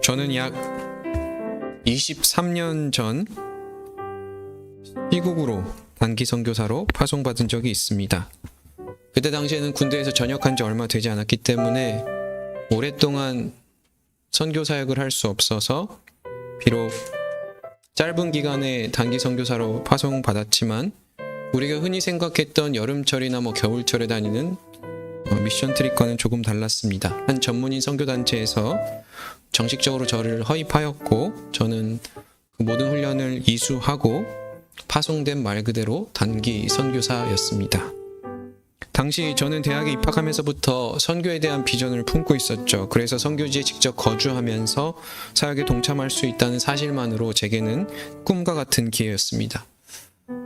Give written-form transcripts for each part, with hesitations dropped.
저는 약 23년 전 시국으로 단기 선교사로 파송받은 적이 있습니다. 그때 당시에는 군대에서 전역한 지 얼마 되지 않았기 때문에 오랫동안 선교 사역을 할 수 없어서 비록 짧은 기간에 단기 선교사로 파송받았지만 우리가 흔히 생각했던 여름철이나 겨울철에 다니는 미션 트립과는 조금 달랐습니다. 한 전문인 선교단체에서 정식적으로 저를 허입하였고 저는 그 모든 훈련을 이수하고 파송된 말 그대로 단기 선교사였습니다. 당시 저는 대학에 입학하면서부터 선교에 대한 비전을 품고 있었죠. 그래서 선교지에 직접 거주하면서 사역에 동참할 수 있다는 사실만으로 제게는 꿈과 같은 기회였습니다.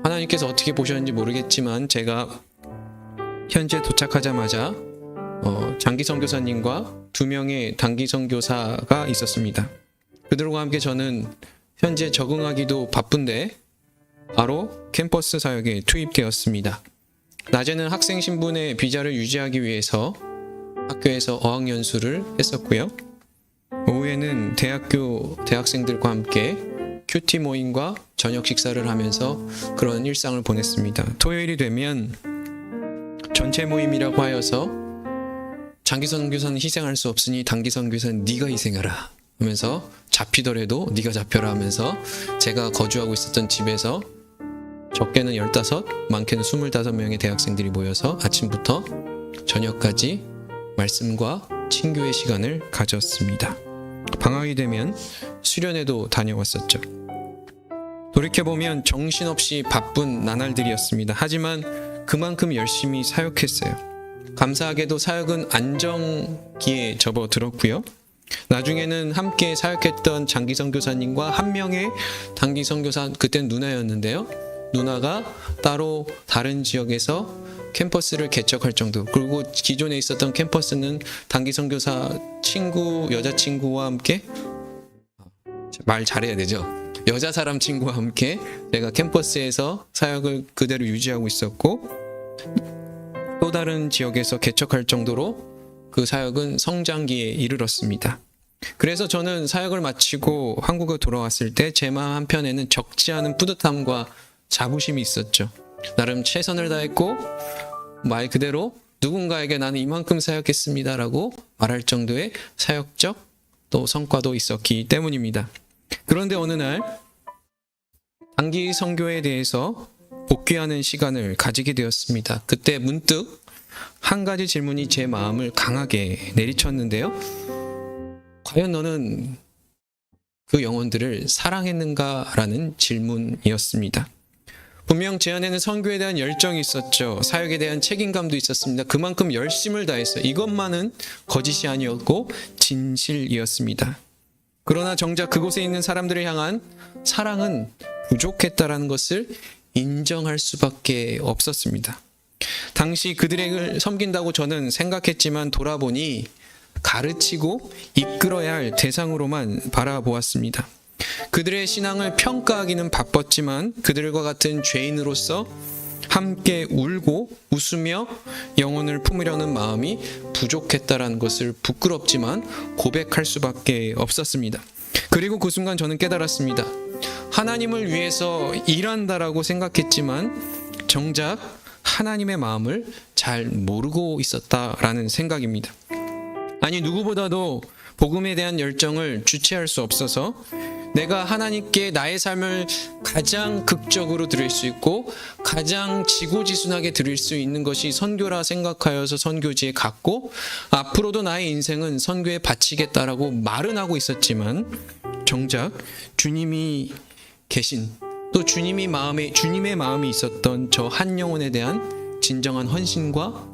하나님께서 어떻게 보셨는지 모르겠지만 제가 현재 도착하자마자 장기 선교사님과 2명의 단기 선교사가 있었습니다. 그들과 함께 저는 현재 적응하기도 바쁜데 바로 캠퍼스 사역에 투입되었습니다. 낮에는 학생 신분의 비자를 유지하기 위해서 학교에서 어학연수를 했었고요. 오후에는 대학생들과 함께 큐티 모임과 저녁 식사를 하면서 그런 일상을 보냈습니다. 토요일이 되면 전체 모임이라고 하여서 장기 선교사는 희생할 수 없으니 단기 선교사는 네가 희생하라 하면서 잡히더라도 네가 잡혀라 하면서 제가 거주하고 있었던 집에서 적게는 15, 많게는 25명의 대학생들이 모여서 아침부터 저녁까지 말씀과 친교의 시간을 가졌습니다. 방학이 되면 수련회도 다녀왔었죠. 돌이켜보면 정신없이 바쁜 나날들이었습니다. 하지만 그만큼 열심히 사역했어요. 감사하게도 사역은 안정기에 접어들었고요. 나중에는 함께 사역했던 장기 선교사님과 한 명의 단기 선교사, 그땐 누나였는데요. 누나가 따로 다른 지역에서 캠퍼스를 개척할 정도, 그리고 기존에 있었던 캠퍼스는 단기 선교사 여자친구와 함께 말 잘해야 되죠. 여자 사람 친구와 함께 내가 캠퍼스에서 사역을 그대로 유지하고 있었고 또 다른 지역에서 개척할 정도로 그 사역은 성장기에 이르렀습니다. 그래서 저는 사역을 마치고 한국에 돌아왔을 때 제 마음 한편에는 적지 않은 뿌듯함과 자부심이 있었죠. 나름 최선을 다했고 말 그대로 누군가에게 나는 이만큼 사역했습니다라고 말할 정도의 사역적 또 성과도 있었기 때문입니다. 그런데 어느 날 단기 선교에 대해서 복귀하는 시간을 가지게 되었습니다. 그때 문득 한 가지 질문이 제 마음을 강하게 내리쳤는데요. 과연 너는 그 영혼들을 사랑했는가라는 질문이었습니다. 분명 제 안에는 선교에 대한 열정이 있었죠. 사역에 대한 책임감도 있었습니다. 그만큼 열심을 다했어요. 이것만은 거짓이 아니었고 진실이었습니다. 그러나 정작 그곳에 있는 사람들을 향한 사랑은 부족했다라는 것을 인정할 수밖에 없었습니다. 당시 그들을 섬긴다고 저는 생각했지만 돌아보니 가르치고 이끌어야 할 대상으로만 바라보았습니다. 그들의 신앙을 평가하기는 바빴지만 그들과 같은 죄인으로서 함께 울고 웃으며 영혼을 품으려는 마음이 부족했다라는 것을 부끄럽지만 고백할 수밖에 없었습니다. 그리고 그 순간 저는 깨달았습니다. 하나님을 위해서 일한다라고 생각했지만 정작 하나님의 마음을 잘 모르고 있었다라는 생각입니다. 아니, 누구보다도 복음에 대한 열정을 주체할 수 없어서 내가 하나님께 나의 삶을 가장 극적으로 드릴 수 있고 가장 지고지순하게 드릴 수 있는 것이 선교라 생각하여서 선교지에 갔고 앞으로도 나의 인생은 선교에 바치겠다라고 말은 하고 있었지만 정작 주님이 계신 또 주님의 마음이 있었던 저 한 영혼에 대한 진정한 헌신과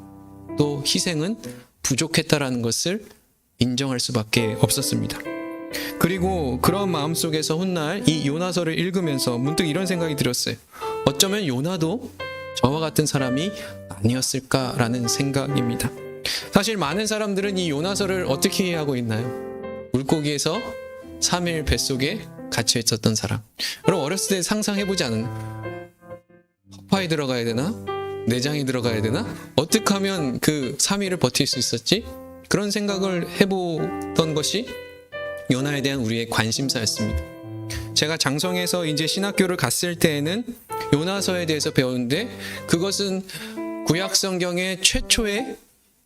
또 희생은 부족했다라는 것을 인정할 수밖에 없었습니다. 그리고 그런 마음속에서 훗날 이 요나서를 읽으면서 문득 이런 생각이 들었어요. 어쩌면 요나도 저와 같은 사람이 아니었을까라는 생각입니다. 사실 많은 사람들은 이 요나서를 어떻게 이해하고 있나요? 물고기에서 3일 뱃속에 갇혀 있었던 사람. 여러분 어렸을 때 상상해보지 않은 허파에 들어가야 되나? 내장이 들어가야 되나? 어떻게 하면 그 3일을 버틸 수 있었지? 그런 생각을 해보던 것이 요나에 대한 우리의 관심사였습니다. 제가 장성에서 이제 신학교를 갔을 때에는 요나서에 대해서 배웠는데 그것은 구약 성경의 최초의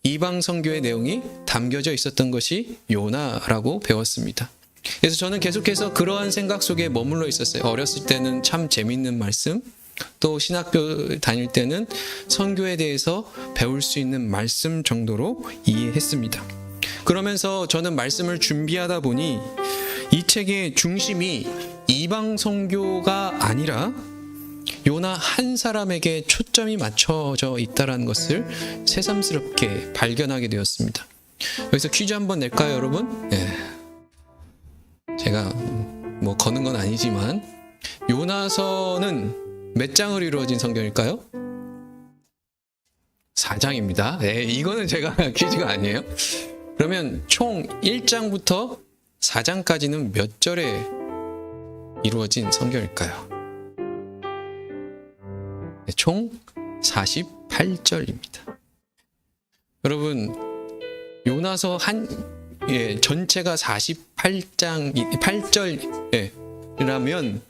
이방 선교의 내용이 담겨져 있었던 것이 요나라고 배웠습니다. 그래서 저는 계속해서 그러한 생각 속에 머물러 있었어요. 어렸을 때는 참 재밌는 말씀, 또 신학교 다닐 때는 선교에 대해서 배울 수 있는 말씀 정도로 이해했습니다. 그러면서 저는 말씀을 준비하다 보니 이 책의 중심이 이방 선교가 아니라 요나 한 사람에게 초점이 맞춰져 있다는 것을 새삼스럽게 발견하게 되었습니다. 여기서 퀴즈 한번 낼까요, 여러분? 네. 제가 뭐 거는 건 아니지만 요나서는 몇 장으로 이루어진 성경일까요? 4장입니다. 네, 이거는 제가 퀴즈가 아니에요. 그러면 총 1장부터 4장까지는 몇 절에 이루어진 성경일까요? 네, 총 48절입니다. 여러분, 요나서 전체가 8절이라면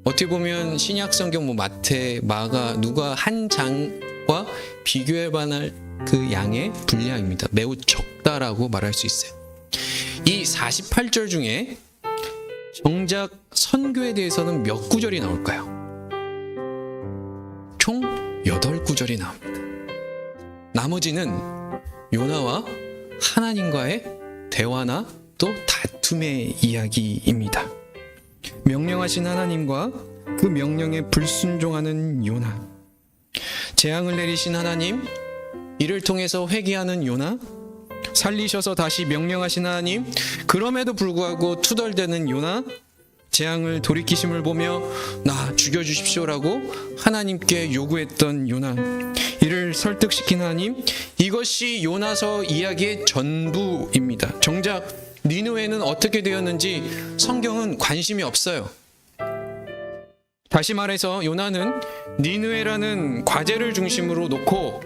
어떻게 보면 신약 성경 마태, 마가, 누가 한 장과 비교해 봐할 그 양의 분량입니다. 매우 적다라고 말할 수 있어요. 이 48절 중에 정작 선교에 대해서는 몇 구절이 나올까요? 총 8구절이 나옵니다. 나머지는 요나와 하나님과의 대화나 또 다툼의 이야기입니다. 명령하신 하나님과 그 명령에 불순종하는 요나, 재앙을 내리신 하나님, 이를 통해서 회개하는 요나, 살리셔서 다시 명령하신 하나님, 그럼에도 불구하고 투덜대는 요나, 재앙을 돌이키심을 보며 나 죽여주십시오라고 하나님께 요구했던 요나, 이를 설득시킨 하나님, 이것이 요나서 이야기의 전부입니다. 정작 니느웨는 어떻게 되었는지 성경은 관심이 없어요. 다시 말해서 요나는 니느웨라는 과제를 중심으로 놓고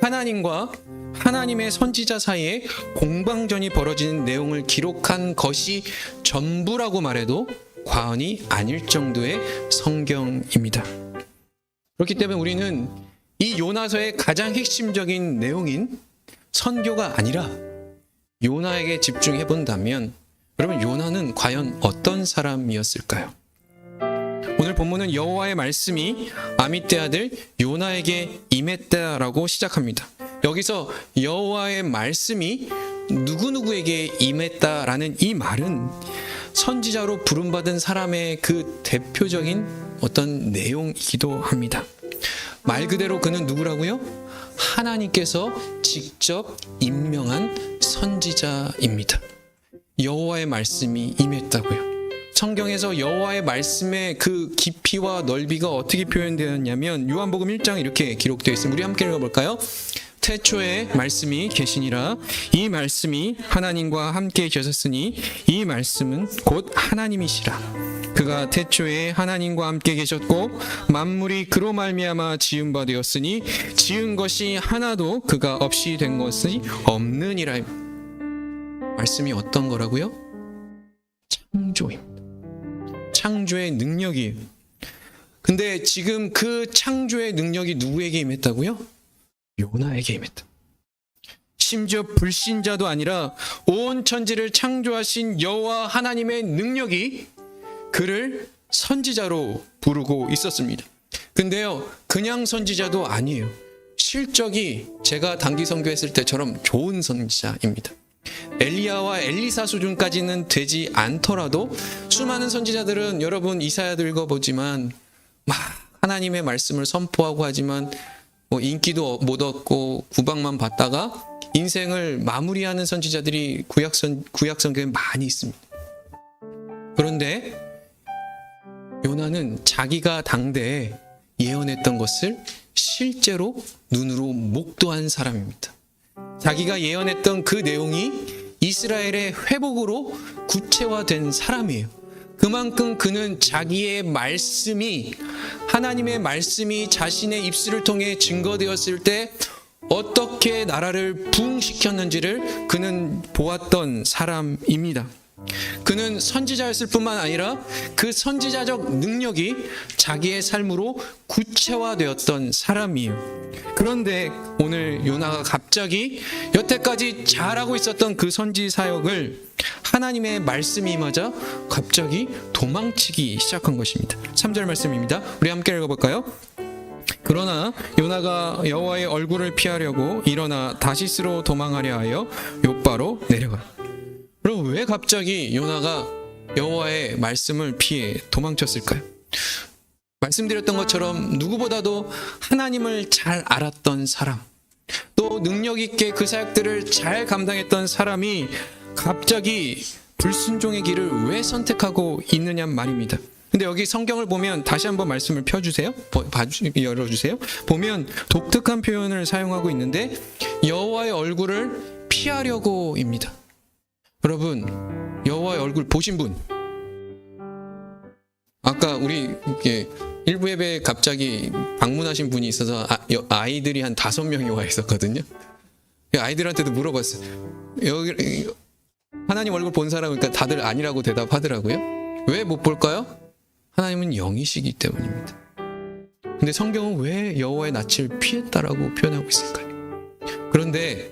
하나님과 하나님의 선지자 사이에 공방전이 벌어지는 내용을 기록한 것이 전부라고 말해도 과언이 아닐 정도의 성경입니다. 그렇기 때문에 우리는 이 요나서의 가장 핵심적인 내용인 선교가 아니라 요나에게 집중해 본다면 여러분, 요나는 과연 어떤 사람이었을까요? 오늘 본문은 여호와의 말씀이 아미떼 아들 요나에게 임했다라고 시작합니다. 여기서 여호와의 말씀이 누구누구에게 임했다라는 이 말은 선지자로 부름받은 사람의 그 대표적인 어떤 내용이기도 합니다. 말 그대로 그는 누구라고요? 하나님께서 직접 임명한 선지자입니다. 여호와의 말씀이 임했다고요. 성경에서 여호와의 말씀의 그 깊이와 넓이가 어떻게 표현되었냐면 요한복음 1장 이렇게 기록되어 있습니다. 우리 함께 읽어볼까요? 태초에 말씀이 계시니라. 이 말씀이 하나님과 함께 계셨으니 이 말씀은 곧 하나님이시라. 그가 태초에 하나님과 함께 계셨고 만물이 그로 말미암아 지은 바 되었으니 지은 것이 하나도 그가 없이 된 것이 없느니라. 말씀이 어떤 거라고요? 창조입니다. 창조의 능력이에요. 근데 지금 그 창조의 능력이 누구에게 임했다고요? 요나에게 임했다. 심지어 불신자도 아니라 온 천지를 창조하신 여호와 하나님의 능력이 그를 선지자로 부르고 있었습니다. 근데요, 그냥 선지자도 아니에요. 실적이 제가 단기 선교했을 때처럼 좋은 선지자입니다. 엘리야와 엘리사 수준까지는 되지 않더라도 수많은 선지자들은 여러분 이사야도 읽어보지만 막 하나님의 말씀을 선포하고 하지만 뭐 인기도 못 얻고 구박만 받다가 인생을 마무리하는 선지자들이 구약 성경에 많이 있습니다. 그런데 요나는 자기가 당대에 예언했던 것을 실제로 눈으로 목도한 사람입니다. 자기가 예언했던 그 내용이 이스라엘의 회복으로 구체화된 사람이에요. 그만큼 그는 자기의 말씀이, 하나님의 말씀이 자신의 입술을 통해 증거되었을 때 어떻게 나라를 부흥시켰는지를 그는 보았던 사람입니다. 그는 선지자였을 뿐만 아니라 그 선지자적 능력이 자기의 삶으로 구체화되었던 사람이에요. 그런데 오늘 요나가 갑자기 여태까지 잘하고 있었던 그 선지 사역을 하나님의 말씀이 임하자 갑자기 도망치기 시작한 것입니다. 3절 말씀입니다. 우리 함께 읽어볼까요? 그러나 요나가 여호와의 얼굴을 피하려고 일어나 다시스로 도망하려 하여 욥바로 내려가. 그럼 왜 갑자기 요나가 여호와의 말씀을 피해 도망쳤을까요? 말씀드렸던 것처럼 누구보다도 하나님을 잘 알았던 사람, 또 능력 있게 그 사역들을 잘 감당했던 사람이 갑자기 불순종의 길을 왜 선택하고 있느냐 말입니다. 근데 여기 성경을 보면 다시 한번 말씀을 펴주세요. 열어주세요. 보면 독특한 표현을 사용하고 있는데 여호와의 얼굴을 피하려고입니다. 여러분, 여호와의 얼굴 보신 분? 아까 우리 일부 예배에 갑자기 방문하신 분이 있어서 아이들이 한 5명이 와 있었거든요. 아이들한테도 물어봤어요. 여기 하나님 얼굴 본 사람, 그러니까 다들 아니라고 대답하더라고요. 왜 못 볼까요? 하나님은 영이시기 때문입니다. 근데 성경은 왜 여호와의 낯을 피했다라고 표현하고 있을까요? 그런데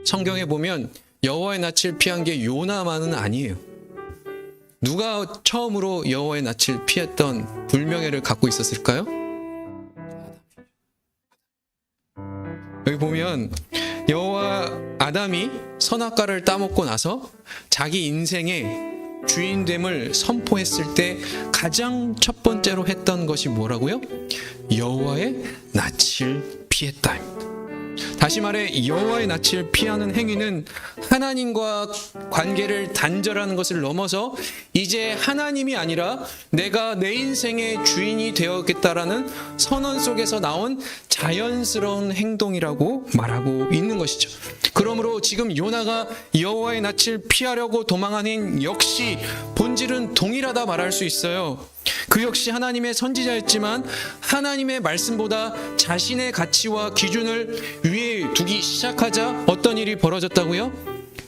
성경에 보면 여호와의 낯을 피한 게 요나만은 아니에요. 누가 처음으로 여호와의 낯을 피했던 불명예를 갖고 있었을까요? 여기 보면 아담이 선악과를 따먹고 나서 자기 인생의 주인됨을 선포했을 때 가장 첫 번째로 했던 것이 뭐라고요? 여호와의 낯을 피했다입니다. 다시 말해 여호와의 낯을 피하는 행위는 하나님과 관계를 단절하는 것을 넘어서 이제 하나님이 아니라 내가 내 인생의 주인이 되었겠다라는 선언 속에서 나온 자연스러운 행동이라고 말하고 있는 것이죠. 그러므로 지금 요나가 여호와의 낯을 피하려고 도망하는 역시 본질은 동일하다 말할 수 있어요. 그 역시 하나님의 선지자였지만 하나님의 말씀보다 자신의 가치와 기준을 위에 두기 시작하자 어떤 일이 벌어졌다고요?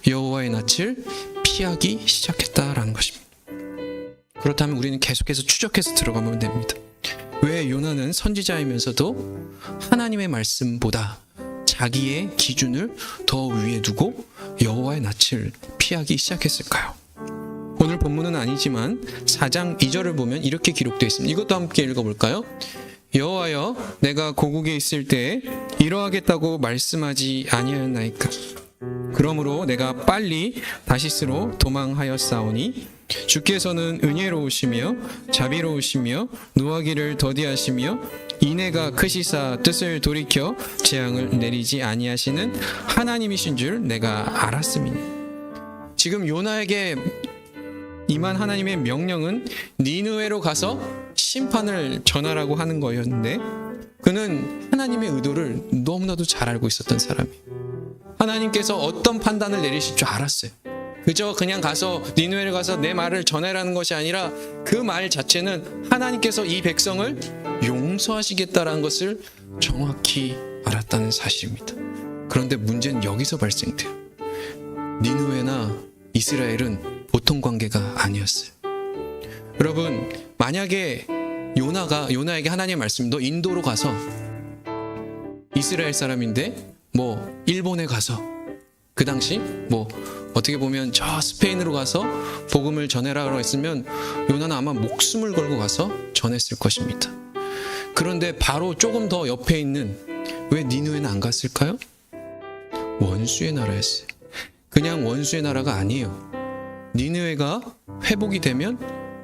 여호와의 낯을 피하기 시작했다라는 것입니다. 그렇다면 우리는 계속해서 추적해서 들어가면 됩니다. 왜 요나는 선지자이면서도 하나님의 말씀보다 자기의 기준을 더 위에 두고 여호와의 낯을 피하기 시작했을까요? 오늘 본문은 아니지만 4장 2절을 보면 이렇게 기록되어 있습니다. 이것도 함께 읽어볼까요? 여호와여, 내가 고국에 있을 때에 이러하겠다고 말씀하지 아니하였나이까? 그러므로 내가 빨리 다시스로 도망하였사오니 주께서는 은혜로우시며 자비로우시며 노하기를 더디하시며 인애가 크시사 뜻을 돌이켜 재앙을 내리지 아니하시는 하나님이신 줄 내가 알았음이니. 지금 요나에게 임한 하나님의 명령은 니느웨로 가서 심판을 전하라고 하는 거였는데 그는 하나님의 의도를 너무나도 잘 알고 있었던 사람이에요. 하나님께서 어떤 판단을 내리실 줄 알았어요. 그저 그냥 가서 니느웨를 가서 내 말을 전해라는 것이 아니라 그 말 자체는 하나님께서 이 백성을 용서하시겠다라는 것을 정확히 알았다는 사실입니다. 그런데 문제는 여기서 발생돼요. 니느웨나 이스라엘은 보통 관계가 아니었어요. 여러분, 만약에 요나에게 하나님의 말씀, 너 인도로 가서 이스라엘 사람인데 일본에 가서 그 당시 어떻게 보면 저 스페인으로 가서 복음을 전해라고 했으면 요나는 아마 목숨을 걸고 가서 전했을 것입니다. 그런데 바로 조금 더 옆에 있는 왜 니느웨는 안 갔을까요? 원수의 나라였어요. 그냥 원수의 나라가 아니에요. 니느웨가 회복이 되면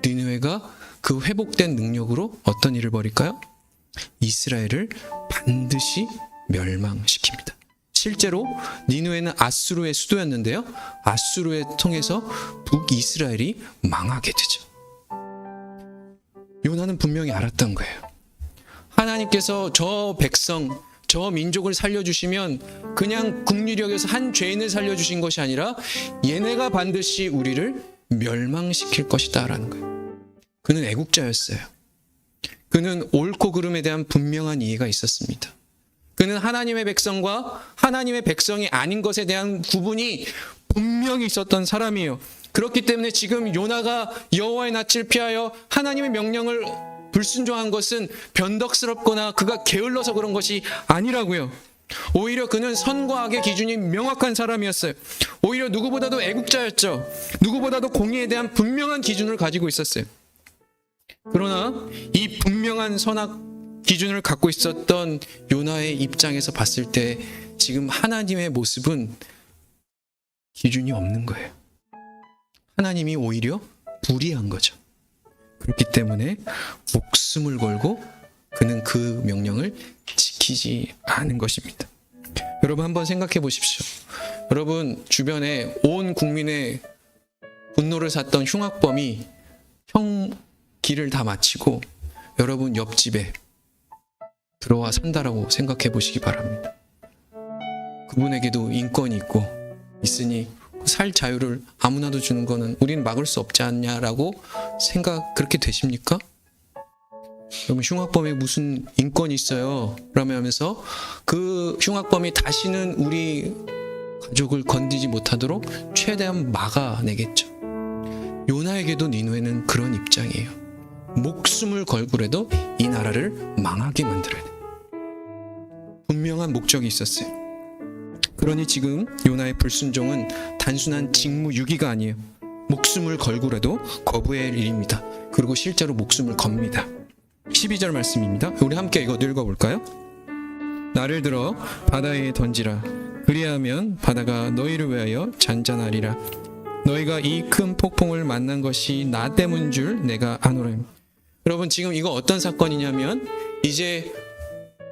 니느웨가 그 회복된 능력으로 어떤 일을 벌일까요? 이스라엘을 반드시 멸망시킵니다. 실제로 니느웨는 아수르의 수도였는데요. 아수르를 통해서 북이스라엘이 망하게 되죠. 요나는 분명히 알았던 거예요. 하나님께서 저 백성, 저 민족을 살려주시면 그냥 국률력에서 한 죄인을 살려주신 것이 아니라 얘네가 반드시 우리를 멸망시킬 것이다 라는 거예요. 그는 애국자였어요. 그는 옳고 그름에 대한 분명한 이해가 있었습니다. 그는 하나님의 백성과 하나님의 백성이 아닌 것에 대한 구분이 분명히 있었던 사람이에요. 그렇기 때문에 지금 요나가 여호와의 낯을 피하여 하나님의 명령을 불순종한 것은 변덕스럽거나 그가 게을러서 그런 것이 아니라고요. 오히려 그는 선과 악의 기준이 명확한 사람이었어요. 오히려 누구보다도 애국자였죠. 누구보다도 공의에 대한 분명한 기준을 가지고 있었어요. 그러나 이 분명한 선악 기준을 갖고 있었던 요나의 입장에서 봤을 때 지금 하나님의 모습은 기준이 없는 거예요. 하나님이 오히려 불의한 거죠. 그렇기 때문에 목숨을 걸고 그는 그 명령을 지키지 않은 것입니다. 여러분 한번 생각해 보십시오. 여러분 주변에 온 국민의 분노를 샀던 흉악범이 형기를 다 마치고 여러분 옆집에 들어와 산다라고 생각해 보시기 바랍니다. 그분에게도 인권이 있으니 살 자유를 아무나도 주는 거는 우리는 막을 수 없지 않냐라고 그렇게 되십니까? 여러분 흉악범에 무슨 인권이 있어요? 라면서 그 흉악범이 다시는 우리 가족을 건드리지 못하도록 최대한 막아내겠죠. 요나에게도 니느웨는 그런 입장이에요. 목숨을 걸고라도 이 나라를 망하게 만들어야 돼. 분명한 목적이 있었어요. 그러니 지금 요나의 불순종은 단순한 직무유기가 아니에요. 목숨을 걸고라도 거부할 일입니다. 그리고 실제로 목숨을 겁니다. 12절 말씀입니다. 우리 함께 이거 읽어볼까요? 나를 들어 바다에 던지라. 그리하면 바다가 너희를 위하여 잔잔하리라. 너희가 이 큰 폭풍을 만난 것이 나 때문인 줄 내가 아노라. 여러분 지금 이거 어떤 사건이냐면 이제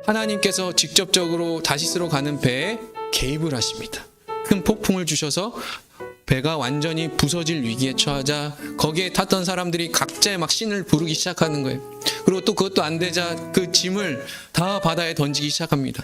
하나님께서 직접적으로 다시스로 가는 배에 개입을 하십니다. 큰 폭풍을 주셔서 배가 완전히 부서질 위기에 처하자 거기에 탔던 사람들이 각자의 막 신을 부르기 시작하는 거예요. 그리고 또 그것도 안 되자 그 짐을 다 바다에 던지기 시작합니다.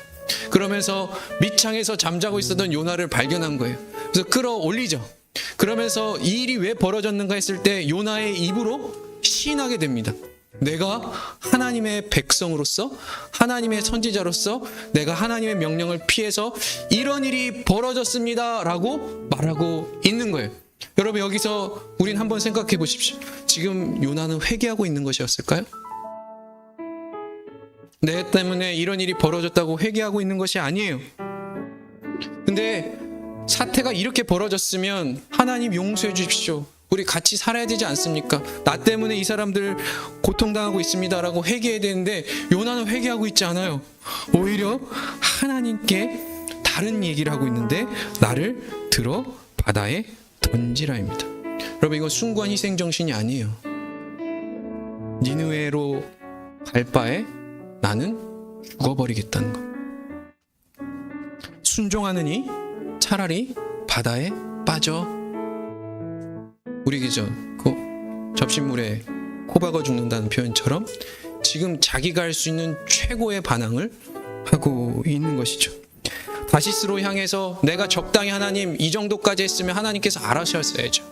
그러면서 밑창에서 잠자고 있었던 요나를 발견한 거예요. 그래서 끌어올리죠. 그러면서 이 일이 왜 벌어졌는가 했을 때 요나의 입으로 시인하게 됩니다. 내가 하나님의 백성으로서 하나님의 선지자로서 내가 하나님의 명령을 피해서 이런 일이 벌어졌습니다 라고 말하고 있는 거예요. 여러분 여기서 우린 한번 생각해 보십시오. 지금 요나는 회개하고 있는 것이었을까요? 내 때문에 이런 일이 벌어졌다고 회개하고 있는 것이 아니에요. 근데 사태가 이렇게 벌어졌으면 하나님 용서해 주십시오. 우리 같이 살아야 되지 않습니까? 나 때문에 이 사람들 고통당하고 있습니다라고 회개해야 되는데 요나는 회개하고 있지 않아요. 오히려 하나님께 다른 얘기를 하고 있는데 나를 들어 바다에 던지라입니다. 여러분 이거 숭고한 희생정신이 아니에요. 니느웨로 갈 바에 나는 죽어버리겠다는 것. 순종하느니 차라리 바다에 빠져. 우리 그 접신물에 코 박아 죽는다는 표현처럼 지금 자기가 할 수 있는 최고의 반항을 하고 있는 것이죠. 다시스로 향해서 내가 적당히 하나님 이 정도까지 했으면 하나님께서 알아셨어야죠.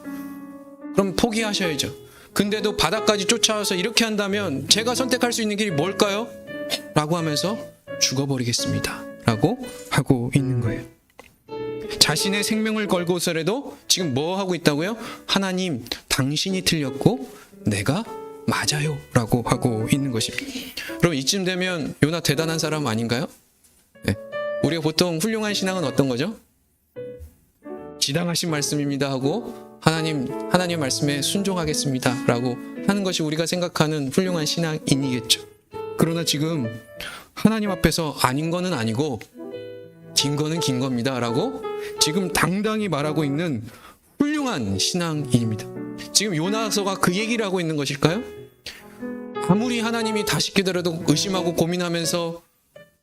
그럼 포기하셔야죠. 근데도 바다까지 쫓아와서 이렇게 한다면 제가 선택할 수 있는 길이 뭘까요? 라고 하면서 죽어버리겠습니다 라고 하고 있는 거예요. 자신의 생명을 걸고서라도 지금 뭐 하고 있다고요? 하나님 당신이 틀렸고 내가 맞아요 라고 하고 있는 것입니다. 그럼 이쯤 되면 요나 대단한 사람 아닌가요? 네. 우리가 보통 훌륭한 신앙은 어떤 거죠? 지당하신 말씀입니다 하고 하나님 말씀에 순종하겠습니다 라고 하는 것이 우리가 생각하는 훌륭한 신앙인이겠죠. 그러나 지금 하나님 앞에서 아닌 거는 아니고 긴 거는 긴 겁니다 라고 지금 당당히 말하고 있는 훌륭한 신앙인입니다. 지금 요나서가 그 얘기를 하고 있는 것일까요? 아무리 하나님이 다시 깨달아도 의심하고 고민하면서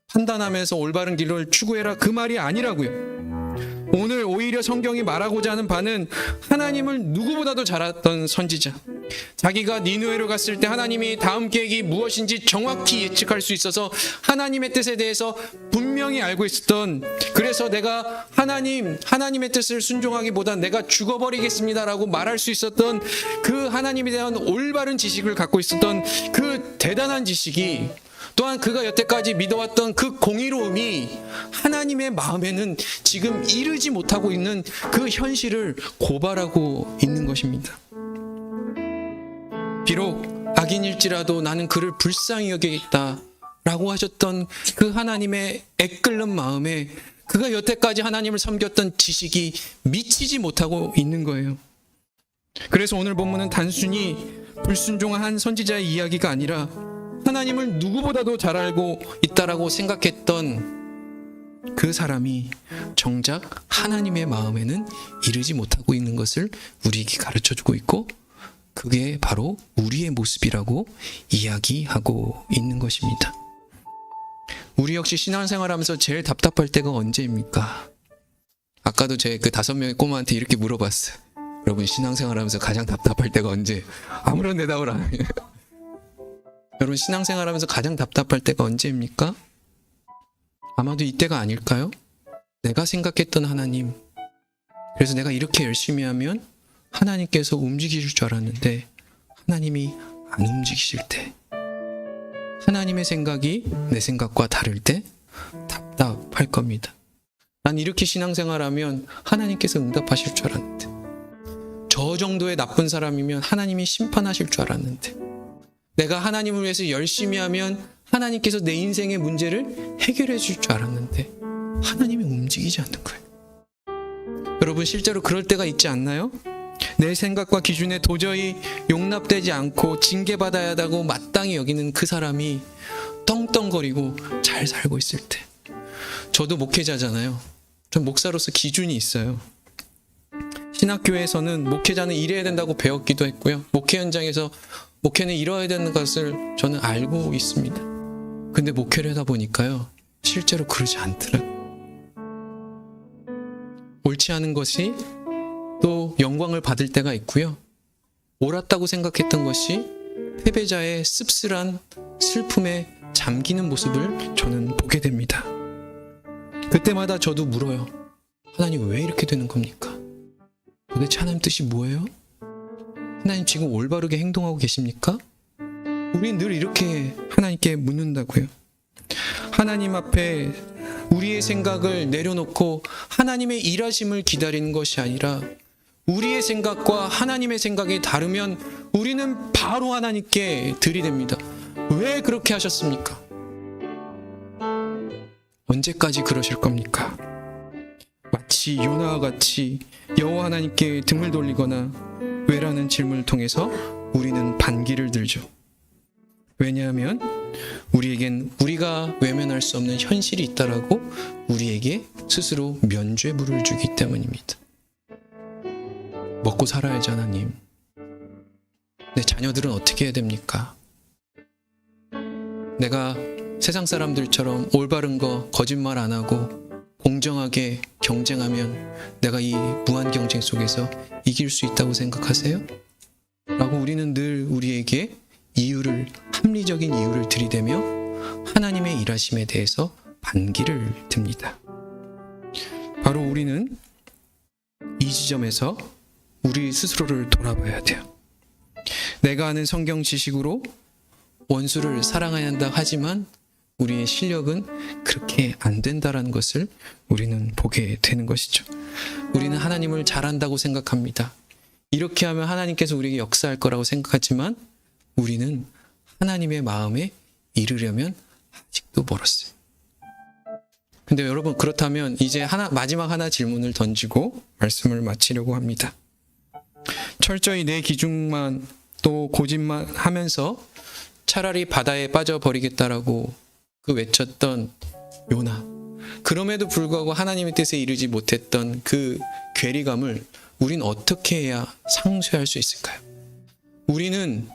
판단하면서 올바른 길을 추구해라 그 말이 아니라고요. 오늘 오히려 성경이 말하고자 하는 바는 하나님을 누구보다도 잘 알았던 선지자, 자기가 니느웨로 갔을 때 하나님이 다음 계획이 무엇인지 정확히 예측할 수 있어서 하나님의 뜻에 대해서 분명히 알고 있었던, 그래서 내가 하나님의 뜻을 순종하기보다 내가 죽어버리겠습니다라고 말할 수 있었던 그 하나님에 대한 올바른 지식을 갖고 있었던 그 대단한 지식이 또한 그가 여태까지 믿어왔던 그 공의로움이 하나님의 마음에는 지금 이르지 못하고 있는 그 현실을 고발하고 있는 것입니다. 비록 악인일지라도 나는 그를 불쌍히 여기겠다 라고 하셨던 그 하나님의 애끓는 마음에 그가 여태까지 하나님을 섬겼던 지식이 미치지 못하고 있는 거예요. 그래서 오늘 본문은 단순히 불순종한 한 선지자의 이야기가 아니라 하나님을 누구보다도 잘 알고 있다라고 생각했던 그 사람이 정작 하나님의 마음에는 이르지 못하고 있는 것을 우리에게 가르쳐주고 있고, 그게 바로 우리의 모습이라고 이야기하고 있는 것입니다. 우리 역시 신앙생활하면서 제일 답답할 때가 언제입니까? 아까도 제 그 5명의 꼬마한테 이렇게 물어봤어요. 여러분, 신앙생활하면서 가장 답답할 때가 언제? 아무런 대답을 안 해요. 여러분, 신앙생활하면서 가장 답답할 때가 언제입니까? 아마도 이때가 아닐까요? 내가 생각했던 하나님, 그래서 내가 이렇게 열심히 하면 하나님께서 움직이실 줄 알았는데 하나님이 안 움직이실 때, 하나님의 생각이 내 생각과 다를 때 답답할 겁니다. 난 이렇게 신앙생활하면 하나님께서 응답하실 줄 알았는데, 저 정도의 나쁜 사람이면 하나님이 심판하실 줄 알았는데, 내가 하나님을 위해서 열심히 하면 하나님께서 내 인생의 문제를 해결해 줄 줄 알았는데 하나님이 움직이지 않는 거예요. 여러분, 실제로 그럴 때가 있지 않나요? 내 생각과 기준에 도저히 용납되지 않고 징계받아야 한다고 마땅히 여기는 그 사람이 떵떵거리고 잘 살고 있을 때, 저도 목회자잖아요. 전 목사로서 기준이 있어요. 신학교에서는 목회자는 이래야 된다고 배웠기도 했고요. 목회 현장에서 목회는 이뤄야 되는 것을 저는 알고 있습니다. 근데 목회를 하다 보니까요, 실제로 그러지 않더라고요. 옳지 않은 것이 또 영광을 받을 때가 있고요. 옳았다고 생각했던 것이 패배자의 씁쓸한 슬픔에 잠기는 모습을 저는 보게 됩니다. 그때마다 저도 물어요. 하나님, 왜 이렇게 되는 겁니까? 도대체 하나님 뜻이 뭐예요? 하나님 지금 올바르게 행동하고 계십니까? 우린 늘 이렇게 하나님께 묻는다고요. 하나님 앞에 우리의 생각을 내려놓고 하나님의 일하심을 기다리는 것이 아니라, 우리의 생각과 하나님의 생각이 다르면 우리는 바로 하나님께 들이댑니다. 왜 그렇게 하셨습니까? 언제까지 그러실 겁니까? 마치 요나와 같이 여호와 하나님께 등을 돌리거나 왜라는 질문을 통해서 우리는 반기를 들죠. 왜냐하면 우리에겐 우리가 외면할 수 없는 현실이 있다라고 우리에게 스스로 면죄부를 주기 때문입니다. 먹고 살아야지 하나님. 내 자녀들은 어떻게 해야 됩니까? 내가 세상 사람들처럼 올바른 거 거짓말 안 하고 공정하게 경쟁하면 내가 이 무한 경쟁 속에서 이길 수 있다고 생각하세요? 라고 우리는 늘 우리에게 이유를, 합리적인 이유를 들이대며 하나님의 일하심에 대해서 반기를 듭니다. 바로 우리는 이 지점에서 우리 스스로를 돌아봐야 돼요. 내가 아는 성경 지식으로 원수를 사랑해야 한다 하지만 우리의 실력은 그렇게 안 된다라는 것을 우리는 보게 되는 것이죠. 우리는 하나님을 잘한다고 생각합니다. 이렇게 하면 하나님께서 우리에게 역사할 거라고 생각하지만 우리는 하나님의 마음에 이르려면 아직도 멀었어요. 근데 여러분, 그렇다면 이제 마지막 하나 질문을 던지고 말씀을 마치려고 합니다. 철저히 내 기준만 또 고집만 하면서 차라리 바다에 빠져버리겠다라고 그 외쳤던 요나, 그럼에도 불구하고 하나님의 뜻에 이르지 못했던 그 괴리감을 우린 어떻게 해야 상쇄할 수 있을까요? 우리는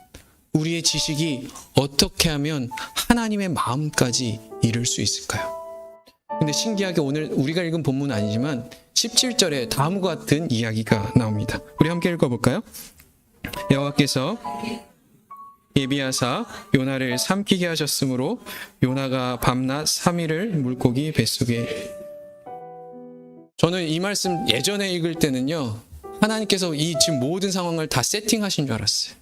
우리의 지식이 어떻게 하면 하나님의 마음까지 이룰 수 있을까요? 근데 신기하게 오늘 우리가 읽은 본문은 아니지만 17절에 다음과 같은 이야기가 나옵니다. 우리 함께 읽어볼까요? 여호와께서 예비하사 요나를 삼키게 하셨으므로 요나가 밤낮 3일을 물고기 뱃속에. 저는 이 말씀 예전에 읽을 때는요, 하나님께서 이 지금 모든 상황을 다 세팅하신 줄 알았어요.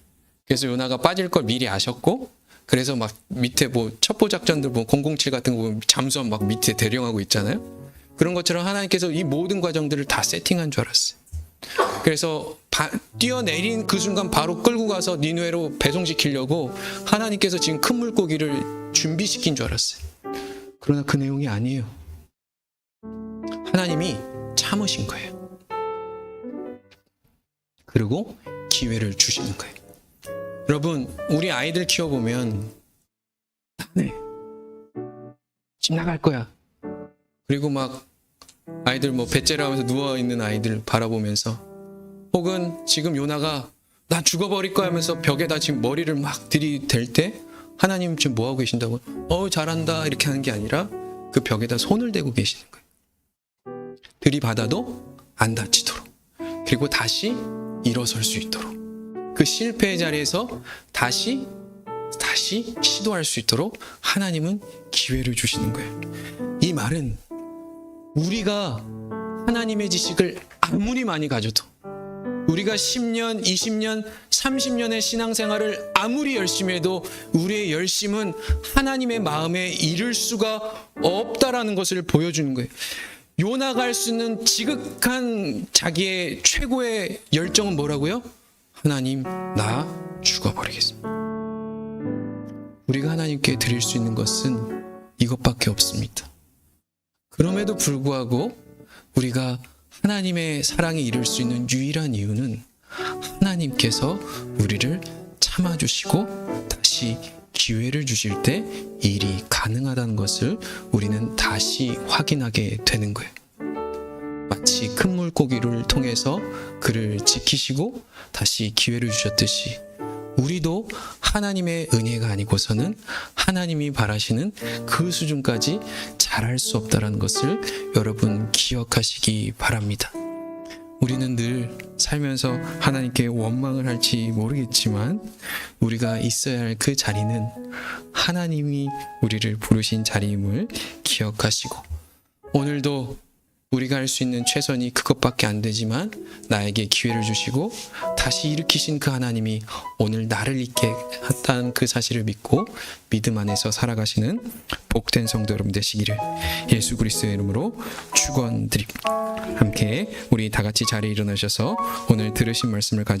그래서 요나가 빠질 걸 미리 아셨고 그래서 막 밑에 뭐 첩보 작전들 뭐 007 같은 거 보면 잠수함 막 밑에 대령하고 있잖아요. 그런 것처럼 하나님께서 이 모든 과정들을 다 세팅한 줄 알았어요. 그래서 뛰어내린 그 순간 바로 끌고 가서 니누에로 배송시키려고 하나님께서 지금 큰 물고기를 준비시킨 줄 알았어요. 그러나 그 내용이 아니에요. 하나님이 참으신 거예요. 그리고 기회를 주시는 거예요. 여러분, 우리 아이들 키워보면 나네 집 나갈 거야. 그리고 막 아이들 뭐 배째라 하면서 누워있는 아이들 바라보면서, 혹은 지금 요나가 나 죽어버릴 거야 하면서 벽에다 지금 머리를 막 들이댈 때 하나님 지금 뭐하고 계신다고? 잘한다 이렇게 하는 게 아니라 그 벽에다 손을 대고 계시는 거예요. 들이받아도 안 다치도록, 그리고 다시 일어설 수 있도록, 그 실패의 자리에서 다시 시도할 수 있도록 하나님은 기회를 주시는 거예요. 이 말은 우리가 하나님의 지식을 아무리 많이 가져도, 우리가 10년, 20년, 30년의 신앙생활을 아무리 열심히 해도 우리의 열심은 하나님의 마음에 이를 수가 없다라는 것을 보여주는 거예요. 요나가 할 수 있는 지극한 자기의 최고의 열정은 뭐라고요? 하나님, 나 죽어버리겠습니다. 우리가 하나님께 드릴 수 있는 것은 이것밖에 없습니다. 그럼에도 불구하고 우리가 하나님의 사랑에 이를 수 있는 유일한 이유는 하나님께서 우리를 참아주시고 다시 기회를 주실 때 일이 가능하다는 것을 우리는 다시 확인하게 되는 거예요. 마치 큰 물고기를 통해서 그를 지키시고 다시 기회를 주셨듯이 우리도 하나님의 은혜가 아니고서는 하나님이 바라시는 그 수준까지 잘할 수 없다는 것을 여러분 기억하시기 바랍니다. 우리는 늘 살면서 하나님께 원망을 할지 모르겠지만 우리가 있어야 할 그 자리는 하나님이 우리를 부르신 자리임을 기억하시고, 오늘도 우리가 할 수 있는 최선이 그것밖에 안 되지만 나에게 기회를 주시고 다시 일으키신 그 하나님이 오늘 나를 있게 했다는 그 사실을 믿고 믿음 안에서 살아가시는 복된 성도 여러분 되시기를 예수 그리스도의 이름으로 축원드립니다. 함께 우리 다 같이 자리에 일어나셔서 오늘 들으신 말씀을 가지고